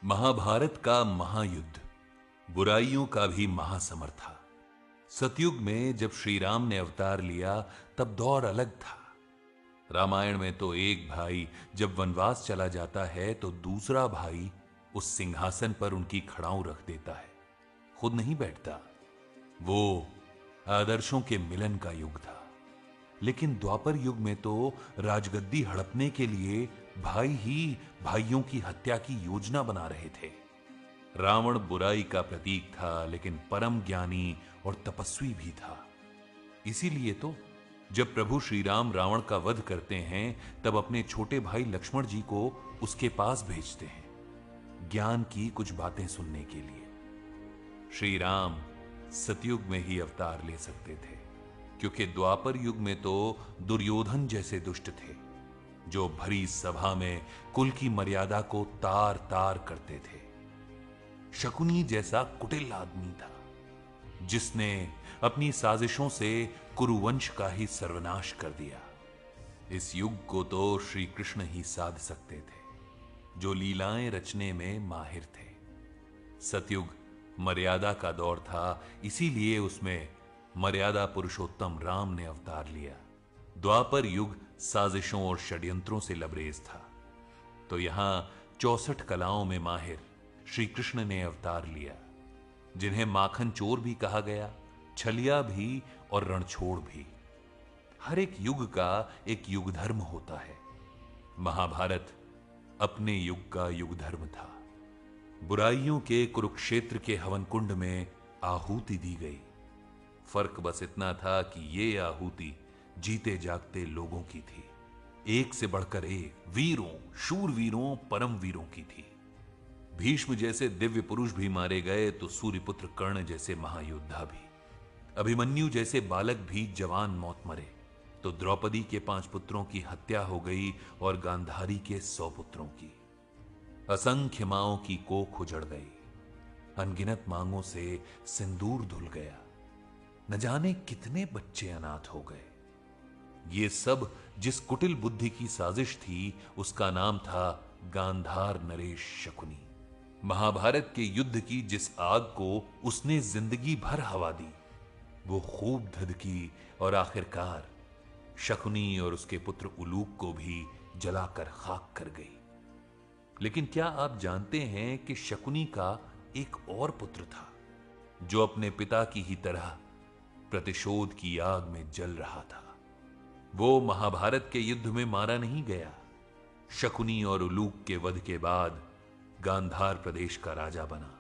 महाभारत का महायुद्ध बुराइयों का भी महासमर था। सतयुग में जब श्री राम ने अवतार लिया तब दौर अलग था। रामायण में तो एक भाई जब वनवास चला जाता है तो दूसरा भाई उस सिंहासन पर उनकी खड़ाऊ रख देता है, खुद नहीं बैठता। वो आदर्शों के मिलन का युग था। लेकिन द्वापर युग में तो राजगद्दी हड़पने के लिए भाई ही भाइयों की हत्या की योजना बना रहे थे। रावण बुराई का प्रतीक था, लेकिन परम ज्ञानी और तपस्वी भी था। इसीलिए तो जब प्रभु श्री राम रावण का वध करते हैं तब अपने छोटे भाई लक्ष्मण जी को उसके पास भेजते हैं, ज्ञान की कुछ बातें सुनने के लिए। श्री राम सतयुग में ही अवतार ले सकते थे, क्योंकि द्वापर युग में तो दुर्योधन जैसे दुष्ट थे जो भरी सभा में कुल की मर्यादा को तार तार करते थे। शकुनी जैसा कुटिल आदमी था जिसने अपनी साजिशों से कुरुवंश का ही सर्वनाश कर दिया। इस युग को तो श्री कृष्ण ही साध सकते थे, जो लीलाएं रचने में माहिर थे। सतयुग मर्यादा का दौर था, इसीलिए उसमें मर्यादा पुरुषोत्तम राम ने अवतार लिया। द्वापर युग साजिशों और षड्यंत्रों से लबरेज था, तो यहां 64 कलाओं में माहिर श्री कृष्ण ने अवतार लिया, जिन्हें माखन चोर भी कहा गया, छलिया भी और रणछोड़ भी। हर एक युग का एक युग धर्म होता है। महाभारत अपने युग का युग धर्म था। बुराइयों के कुरुक्षेत्र के हवन कुंड में आहुति दी गई। फर्क बस इतना था कि ये आहुति जीते जागते लोगों की थी, एक से बढ़कर एक, वीरों, शूरवीरों, परम वीरों की थी। भीष्म जैसे दिव्य पुरुष भी मारे गए तो सूर्यपुत्र कर्ण जैसे महायोद्धा भी, अभिमन्यु जैसे बालक भी जवान मौत मरे, तो द्रौपदी के 5 पुत्रों की हत्या हो गई और गांधारी के 100 पुत्रों की। असंख्य माओं की कोख उजड़ गई, अनगिनत मांगों से सिंदूर धुल गया, न जाने कितने बच्चे अनाथ हो गए। ये सब जिस कुटिल बुद्धि की साजिश थी उसका नाम था गांधार नरेश शकुनी। महाभारत के युद्ध की जिस आग को उसने जिंदगी भर हवा दी, वो खूब धधकी और आखिरकार शकुनी और उसके पुत्र उलूक को भी जलाकर खाक कर गई। लेकिन क्या आप जानते हैं कि शकुनी का एक और पुत्र था जो अपने पिता की ही तरह प्रतिशोध की आग में जल रहा था। वो महाभारत के युद्ध में मारा नहीं गया। शकुनी और उलूक के वध के बाद गांधार प्रदेश का राजा बना,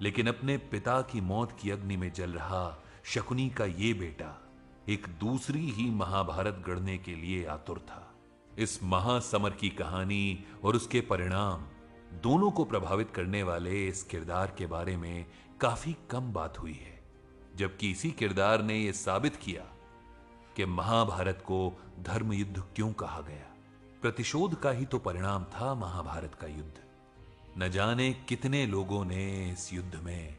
लेकिन अपने पिता की मौत की अग्नि में जल रहा शकुनी का ये बेटा एक दूसरी ही महाभारत गढ़ने के लिए आतुर था। इस महासमर की कहानी और उसके परिणाम दोनों को प्रभावित करने वाले इस किरदार के बारे में काफी कम बात हुई है, जबकि इसी किरदार ने यह साबित किया कि महाभारत को धर्म युद्ध क्यों कहा गया। प्रतिशोध का ही तो परिणाम था महाभारत का युद्ध। न जाने कितने लोगों ने इस युद्ध में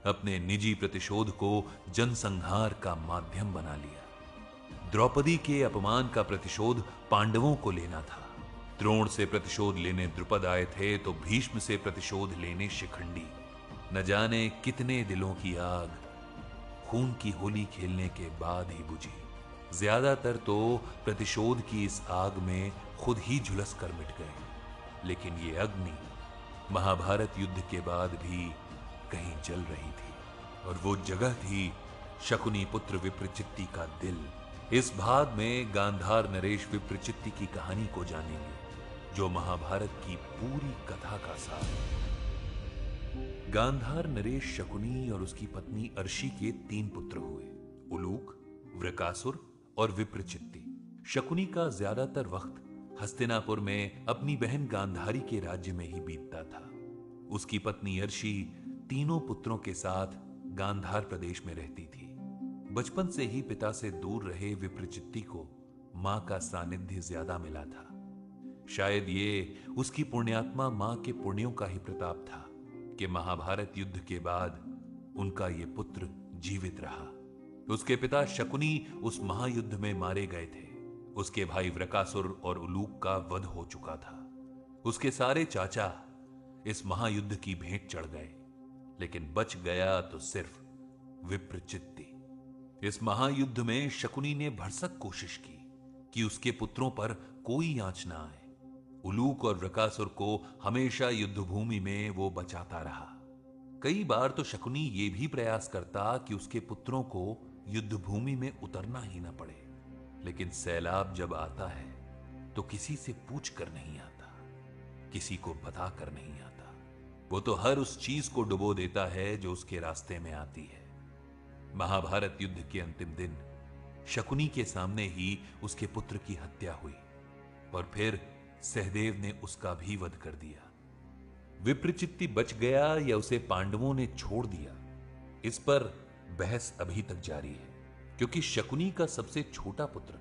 अपने निजी प्रतिशोध को जनसंहार का माध्यम बना लिया। द्रौपदी के अपमान का प्रतिशोध पांडवों को लेना था। द्रोण से प्रतिशोध लेने द्रुपद आए थे तो भीष्म से प्रतिशोध लेने शिखंडी। न जाने कितने दिलों की आग खून की होली खेलने के बाद ही बुझी। ज्यादातर तो प्रतिशोध की इस आग में खुद ही झुलस कर मिट गए, लेकिन ये अग्नि महाभारत युद्ध के बाद भी कहीं जल रही थी, और वो जगह थी शकुनी पुत्र विप्रचित्ति का दिल। इस भाग में गांधार नरेश विप्रचित्ति की कहानी को जानेंगे, जो महाभारत की पूरी कथा का सार है। गांधार नरेश शकुनी और उसकी पत्नी अर्शी के 3 पुत्र हुए, उलूक, वृकासुर और विप्रचित्ति। शकुनी का ज्यादातर वक्त हस्तिनापुर में अपनी बहन गांधारी के राज्य में ही बीतता था। उसकी पत्नी अर्शी तीनों पुत्रों के साथ गांधार प्रदेश में रहती थी। बचपन से ही पिता से दूर रहे विप्रचित्ति को मां का सानिध्य ज्यादा मिला था। शायद ये उसकी पुण्यात्मा मां के पुण्यों का ही प्रताप था कि महाभारत युद्ध के बाद उनका ये पुत्र जीवित रहा। उसके पिता शकुनी उस महायुद्ध में मारे गए थे। उसके भाई वृकासुर और उलूक का वध हो चुका था। उसके सारे चाचा इस महायुद्ध की भेंट चढ़ गए, लेकिन बच गया तो सिर्फ विप्रचित्ति। इस महायुद्ध में शकुनी ने भरसक कोशिश की कि उसके पुत्रों पर कोई आंच ना आए। उलूक और वृकासुर को हमेशा युद्ध भूमि में वो बचाता रहा। कई बार तो शकुनी ये भी प्रयास करता कि उसके पुत्रों को युद्ध भूमि में उतरना ही ना पड़े, लेकिन सैलाब जब आता है तो किसी से पूछ कर नहीं आता, किसी को बता कर नहीं आता। वो तो हर उस चीज को डुबो देता है जो उसके रास्ते में आती है। महाभारत युद्ध के अंतिम दिन शकुनी के सामने ही उसके पुत्र की हत्या हुई और फिर सहदेव ने उसका भी वध कर दिया। विप्रचित्ति बच गया या उसे पांडवों ने छोड़ दिया, इस पर बहस अभी तक जारी है, क्योंकि शकुनी का सबसे छोटा पुत्र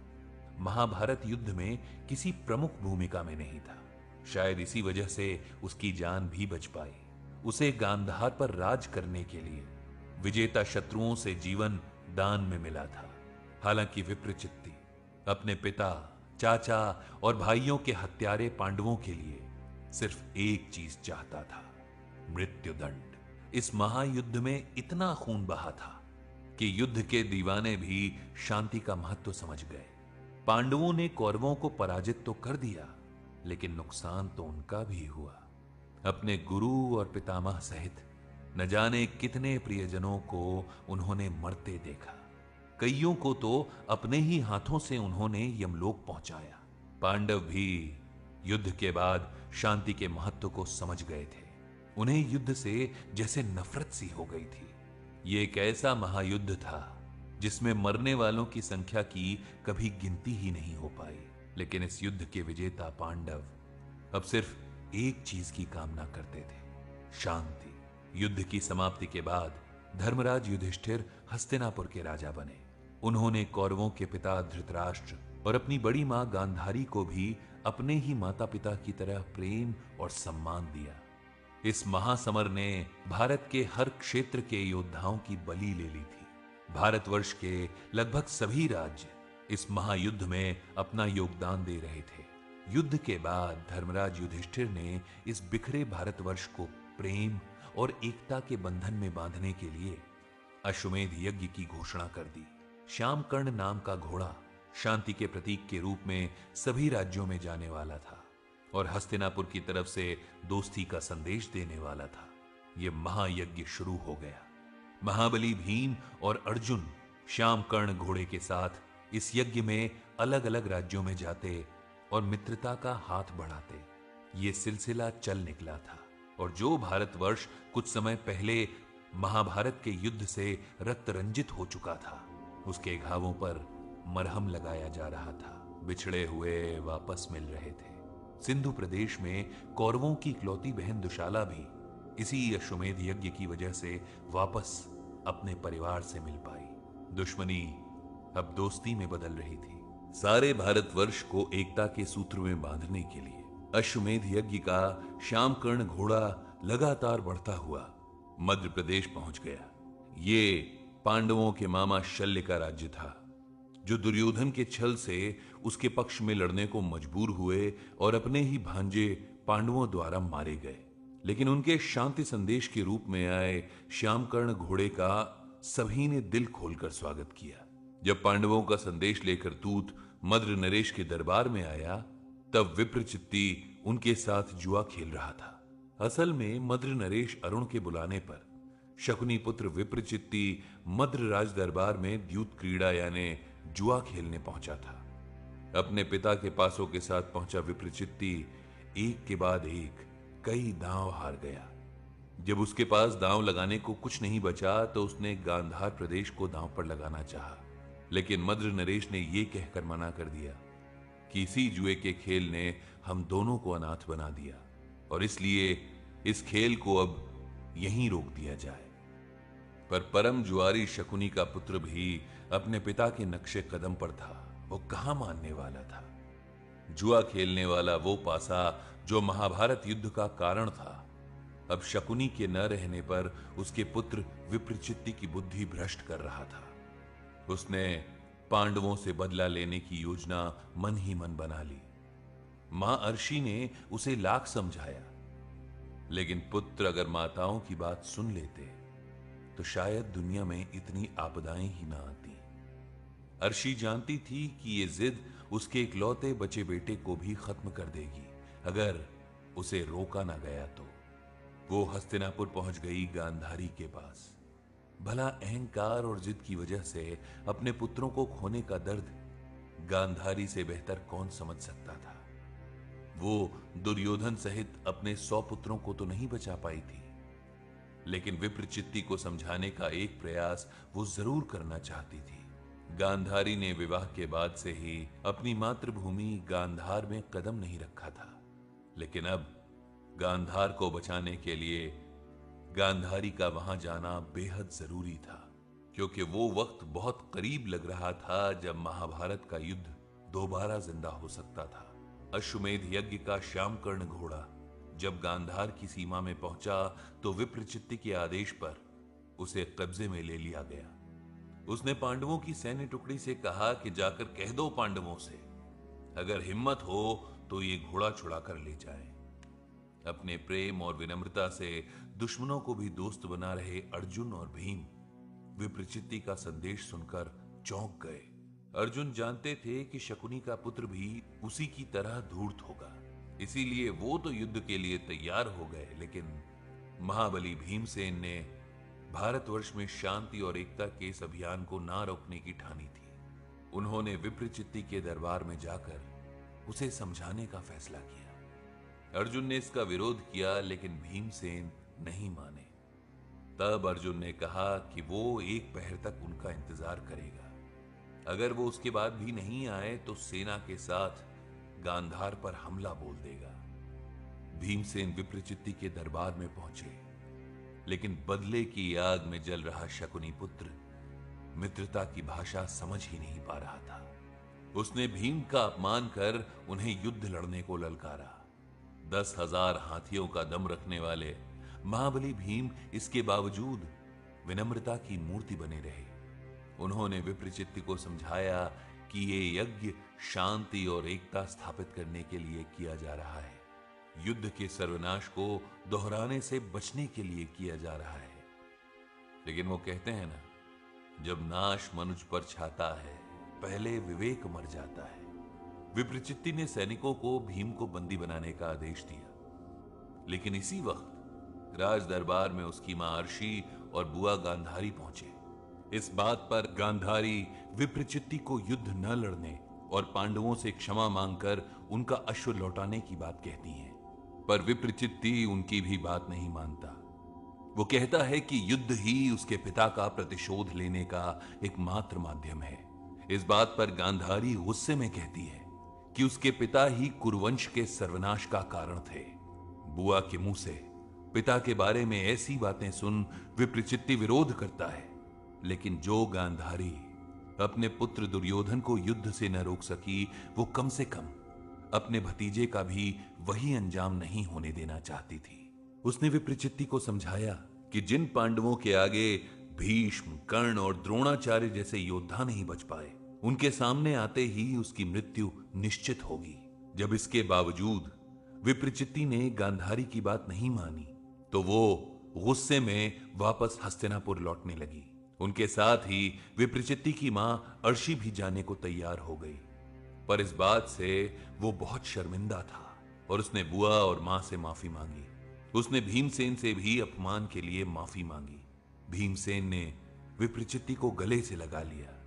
महाभारत युद्ध में किसी प्रमुख भूमिका में नहीं था। शायद इसी वजह से उसकी जान भी बच पाई। उसे गांधार पर राज करने के लिए विजेता शत्रुओं से जीवन दान में मिला था। हालांकि विप्रचित्ति अपने पिता, चाचा और भाइयों के हत्यारे पांडवों के लिए सिर्फ एक चीज चाहता था, मृत्युदंड। इस महायुद्ध में इतना खून बहा था कि युद्ध के दीवाने भी शांति का महत्व समझ गए। पांडवों ने कौरवों को पराजित तो कर दिया, लेकिन नुकसान तो उनका भी हुआ। अपने गुरु और पितामह सहित न जाने कितने प्रियजनों को उन्होंने मरते देखा। कईयों को तो अपने ही हाथों से उन्होंने यमलोक पहुंचाया। पांडव भी युद्ध के बाद शांति के महत्व को समझ गए थे। उन्हें युद्ध से जैसे नफरत सी हो गई थी। ये एक ऐसा महायुद्ध था जिसमें मरने वालों की संख्या की कभी गिनती ही नहीं हो पाई। लेकिन इस युद्ध के विजेता पांडव अब सिर्फ एक चीज की कामना करते थे, शांति। युद्ध की समाप्ति के बाद धर्मराज युधिष्ठिर हस्तिनापुर के राजा बने। उन्होंने कौरवों के पिता धृतराष्ट्र और अपनी बड़ी मां गांधारी को भी अपने ही माता पिता की तरह प्रेम और सम्मान दिया। इस महासमर ने भारत के हर क्षेत्र के योद्धाओं की बलि ले ली थी। भारतवर्ष के लगभग सभी राज्य इस महायुद्ध में अपना योगदान दे रहे थे। युद्ध के बाद धर्मराज युधिष्ठिर ने इस बिखरे भारतवर्ष को प्रेम और एकता के बंधन में बांधने के लिए अश्वमेध यज्ञ की घोषणा कर दी। श्यामकर्ण नाम का घोड़ा शांति के प्रतीक के रूप में सभी राज्यों में जाने वाला था और हस्तिनापुर की तरफ से दोस्ती का संदेश देने वाला था। यह महायज्ञ शुरू हो गया। महाबली भीम और अर्जुन श्यामकर्ण घोड़े के साथ इस यज्ञ में अलग अलग राज्यों में जाते और मित्रता का हाथ बढ़ाते। ये सिलसिला चल निकला था और जो भारतवर्ष कुछ समय पहले महाभारत के युद्ध से रक्त रंजित हो चुका था, उसके घावों पर मरहम लगाया जा रहा था। बिछड़े हुए वापस मिल रहे थे। सिंधु प्रदेश में कौरवों की इकलौती बहन दुशाला भी इसी अश्वमेध यज्ञ की वजह से वापस अपने परिवार से मिल पाई। दुश्मनी अब दोस्ती में बदल रही थी। सारे भारतवर्ष को एकता के सूत्र में बांधने के लिए अश्वमेध यज्ञ का श्यामकर्ण घोड़ा लगातार बढ़ता हुआ मध्य प्रदेश पहुंच गया। ये पांडवों के मामा शल्य का राज्य था, जो दुर्योधन के छल से उसके पक्ष में लड़ने को मजबूर हुए और अपने ही भांजे पांडवों द्वारा मारे गए। लेकिन उनके शांति संदेश के रूप में आए श्यामकर्ण घोड़े का सभी ने दिल खोलकर स्वागत किया। जब पांडवों का संदेश लेकर दूत मद्र नरेश के दरबार में आया, तब विप्रचित्ति उनके साथ जुआ खेल रहा था। असल में मद्र नरेश अरुण के बुलाने पर शकुनी पुत्र विप्रचित्ति मद्र राज दरबार में द्यूत क्रीड़ा यानी जुआ खेलने पहुंचा था। अपने पिता के पासों के साथ पहुंचा विप्रचित्ति एक के बाद एक कई दांव हार गया। जब उसके पास दांव लगाने को कुछ नहीं बचा तो उसने गांधार प्रदेश को दांव पर लगाना चाहा, लेकिन मद्र नरेश ने यह कहकर मना कर दिया कि इसी जुए के खेल ने हम दोनों को अनाथ बना दिया और इसलिए इस खेल को अब यहीं रोक दिया जाए। पर परम जुआरी शकुनी का पुत्र भी अपने पिता के नक्शे कदम पर था। वो कहां मानने वाला था। जुआ खेलने वाला वो पासा जो महाभारत युद्ध का कारण था, अब शकुनी के न रहने पर उसके पुत्र विप्रचित्ति की बुद्धि भ्रष्ट कर रहा था। उसने पांडवों से बदला लेने की योजना मन ही मन बना ली। मां अर्शी ने उसे लाख समझाया, लेकिन पुत्र अगर माताओं की बात सुन लेते तो शायद दुनिया में इतनी आपदाएं ही ना आती। अर्शी जानती थी कि ये जिद उसके इकलौते बचे बेटे को भी खत्म कर देगी अगर उसे रोका ना गया तो। वो हस्तिनापुर पहुंच गई गांधारी के पास। भला अहंकार और जिद की वजह से अपने पुत्रों को खोने का दर्द गांधारी से बेहतर कौन समझ सकता था। वो दुर्योधन सहित अपने 100 पुत्रों को तो नहीं बचा पाई थी, लेकिन विप्रचित्ति को समझाने का एक प्रयास वो जरूर करना चाहती थी। गांधारी ने विवाह के बाद से ही अपनी मातृभूमि गांधार में कदम नहीं रखा था, लेकिन अब गांधार को बचाने के लिए गांधारी का वहां जाना बेहद जरूरी था, क्योंकि वो वक्त बहुत करीब लग रहा था जब महाभारत का युद्ध दोबारा जिंदा हो सकता था। अश्वमेध यज्ञ का श्यामकर्ण घोड़ा जब गांधार की सीमा में पहुंचा तो विप्रचित्ति के आदेश पर उसे कब्जे में ले लिया गया। उसने पांडवों की सैन्य टुकड़ी से कहा कि जाकर कह दो पांडवों से अगर हिम्मत हो तो ये घोड़ा छुड़ा कर ले जाएं। अपने प्रेम और विनम्रता से दुश्मनों को भी दोस्त बना रहे अर्जुन और भीम विप्रचित्ति का संदेश सुनकर चौंक गए। अर्जुन जानते थे कि शकुनी का पुत्र भी उसी की तरह धूर्त होगा, इसीलिए वो तो युद्ध के लिए तैयार हो गए, लेकिन महाबली भीमसेन ने भारतवर्ष में शांति और एकता के इस अभियान को ना रोकने की ठानी थी। उन्होंने विप्रचित्ति के दरबार में जाकर उसे समझाने का फैसला किया। अर्जुन ने इसका विरोध किया, लेकिन भीमसेन नहीं माने। तब अर्जुन ने कहा कि वो 1 पहर तक उनका इंतजार करेगा। अगर वो उसके बाद भी नहीं आए तो सेना के साथ गांधार पर हमला बोल देगा। भीमसेन विप्रचित्ति के दरबार में पहुंचे, लेकिन बदले की आग में जल रहा शकुनी पुत्र मित्रता की भाषा समझ ही नहीं पा रहा था। उसने भीम का अपमान कर उन्हें युद्ध लड़ने को ललकारा। 10,000 हाथियों का दम रखने वाले महाबली भीम इसके बावजूद विनम्रता की मूर्ति बने रहे। उन्होंने विप्रचित्ति को समझाया कि ये यज्ञ शांति और एकता स्थापित करने के लिए किया जा रहा है, युद्ध के सर्वनाश को दोहराने से बचने के लिए किया जा रहा है। लेकिन वो कहते हैं ना, जब नाश मनुज पर छाता है पहले विवेक मर जाता है। विप्रचित्ति ने सैनिकों को भीम को बंदी बनाने का आदेश दिया, लेकिन इसी वक्त राज दरबार में उसकी मां अर्शी और बुआ गांधारी पहुंचे। इस बात पर गांधारी विप्रचित्ति को युद्ध न लड़ने और पांडवों से क्षमा मांगकर उनका अश्व लौटाने की बात कहती हैं, पर विप्रचित्ति उनकी भी बात नहीं मानता। वो कहता है कि युद्ध ही उसके पिता का प्रतिशोध लेने का एकमात्र माध्यम है। इस बात पर गांधारी गुस्से में कहती है कि उसके पिता ही कुरुवंश के सर्वनाश का कारण थे। बुआ के मुंह से पिता के बारे में ऐसी बातें सुन विप्रचित्ति विरोध करता है, लेकिन जो गांधारी अपने पुत्र दुर्योधन को युद्ध से न रोक सकी, वो कम से कम अपने भतीजे का भी वही अंजाम नहीं होने देना चाहती थी। उसने विप्रचित्ति को समझाया कि जिन पांडवों के आगे भीष्म, कर्ण और द्रोणाचार्य जैसे योद्धा नहीं बच पाए, उनके सामने आते ही उसकी मृत्यु निश्चित होगी। जब इसके बावजूद विप्रचित्ति ने गांधारी की बात नहीं मानी, तो वो गुस्से में वापस हस्तिनापुर लौटने लगी। उनके साथ ही विप्रचित्ति की मां अर्शी भी जाने को तैयार हो गई, पर इस बात से वो बहुत शर्मिंदा था और उसने बुआ और मां से माफी मांगी। उसने भीमसेन से भी अपमान के लिए माफी मांगी। भीमसेन ने विप्रचित्ति को गले से लगा लिया।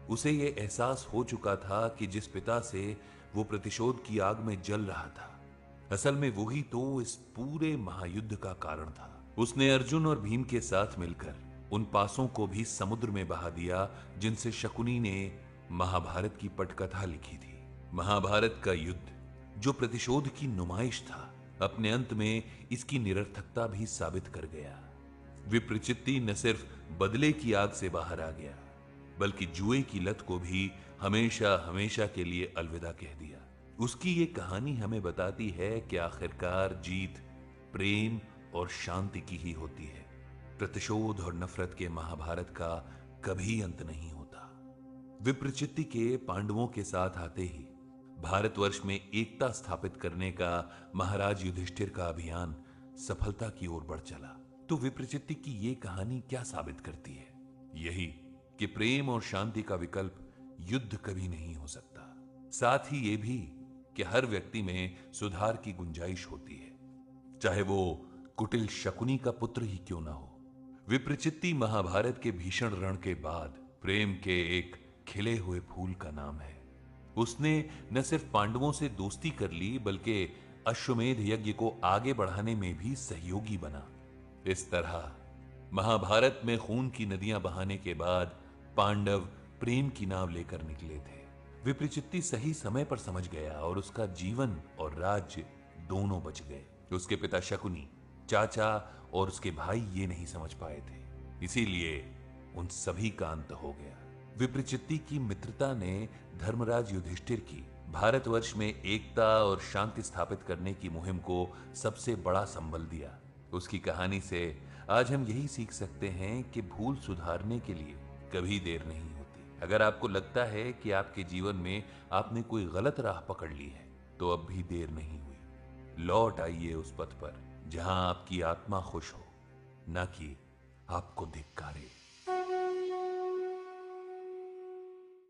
उसे यह एहसास हो चुका था कि जिस पिता से वो प्रतिशोध की आग में जल रहा था, असल में वही तो इस पूरे महायुद्ध का कारण था। उसने अर्जुन और भीम के साथ मिलकर उन पासों को भी समुद्र में बहा दिया जिनसे शकुनी ने महाभारत की पटकथा लिखी थी। महाभारत का युद्ध जो प्रतिशोध की नुमाइश था, अपने अंत में इसकी निरर्थकता भी साबित कर गया। विप्रचित्ति न सिर्फ बदले की आग से बाहर आ गया, बल्कि जुए की लत को भी हमेशा हमेशा के लिए अलविदा कह दिया। उसकी ये कहानी हमें बताती है कि आखिरकार जीत प्रेम और शांति की ही होती है। प्रतिशोध और नफरत के महाभारत का कभी अंत नहीं होता। विप्रचित्ति के पांडवों के साथ आते ही भारतवर्ष में एकता स्थापित करने का महाराज युधिष्ठिर का अभियान सफलता की ओर बढ़ चला। तो विप्रचित्ति की ये कहानी क्या साबित करती है? यही कि प्रेम और शांति का विकल्प युद्ध कभी नहीं हो सकता। साथ ही ये भी कि हर व्यक्ति में सुधार की गुंजाइश होती है, चाहे वो कुटिल शकुनी का पुत्र ही क्यों ना हो। विप्रचित्ति महाभारत के भीषण रण के बाद प्रेम के एक खिले हुए फूल का नाम है। उसने न सिर्फ पांडवों से दोस्ती कर ली, बल्कि अश्वमेध यज्ञ को आगे बढ़ाने में भी सहयोगी बना। इस तरह महाभारत में खून की नदियां बहाने के बाद पांडव प्रेम की नाव लेकर निकले थे। विप्रचित्ति सही समय पर समझ गया और उसका जीवन और राज्य दोनों बच गए। उसके पिता शकुनी, चाचा और उसके भाई ये नहीं समझ पाए थे, इसीलिए उन सभी का अंत हो गया। विप्रचित्ति की मित्रता ने धर्मराज युधिष्ठिर की भारतवर्ष में एकता और शांति स्थापित करने की मुहिम को सबसे बड़ा संबल दिया। उसकी कहानी से आज हम यही सीख सकते हैं कि भूल सुधारने के लिए कभी देर नहीं होती। अगर आपको लगता है कि आपके जीवन में आपने कोई गलत राह पकड़ ली है, तो अब भी देर नहीं हुई। लौट आइए उस पथ पर जहां आपकी आत्मा खुश हो, ना कि आपको धिक्कारे।